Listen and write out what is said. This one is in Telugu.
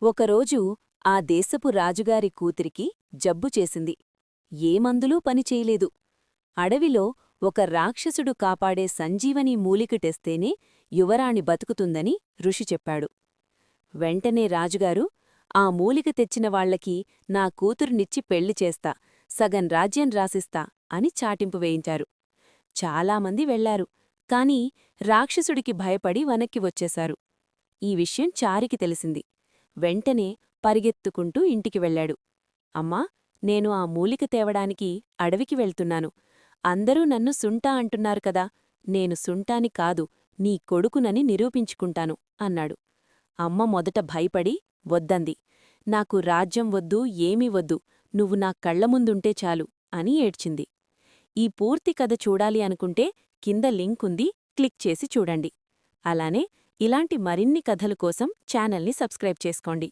ఒకరోజు ఆ దేశపు రాజుగారి కూతురికి జబ్బు చేసింది. ఏ మందులూ పనిచేయలేదు. అడవిలో ఒక రాక్షసుడు కాపాడే సంజీవని మూలిక తెస్తేనే యువరాణి బతుకుతుందని ఋషి చెప్పాడు. వెంటనే రాజుగారు, ఆ మూలిక తెచ్చిన వాళ్లకి నా కూతురునిచ్చి పెళ్లి చేస్తా, సగం రాజ్యం రాసిస్తా అని చాటింపు వేయించారు. చాలామంది వెళ్లారు, కాని రాక్షసుడికి భయపడి వనక్కి వచ్చేశారు. ఈ విషయం చారికి తెలిసింది. వెంటనే పరిగెత్తుకుంటూ ఇంటికి వెళ్ళాడు. అమ్మా, నేను ఆ మూలిక తేవడానికి అడవికి వెళ్తున్నాను. అందరూ నన్ను సుంటా అంటున్నారు కదా, నేను సుంటాని కాదు, నీ కొడుకునని నిరూపించుకుంటాను అన్నాడు. అమ్మ మొదట భయపడి వద్దంది. నాకు రాజ్యం వద్దు, ఏమీ వద్దు, నువ్వు నా కళ్లముందుంటే చాలు అని ఏడ్చింది. ఈ పూర్తి కథ చూడాలి అనుకుంటే కింద లింకుంది, క్లిక్ చేసి చూడండి. అలానే ఇలాంటి మరిన్ని కథల కోసం ఛానల్ని సబ్స్క్రైబ్ చేసుకోండి.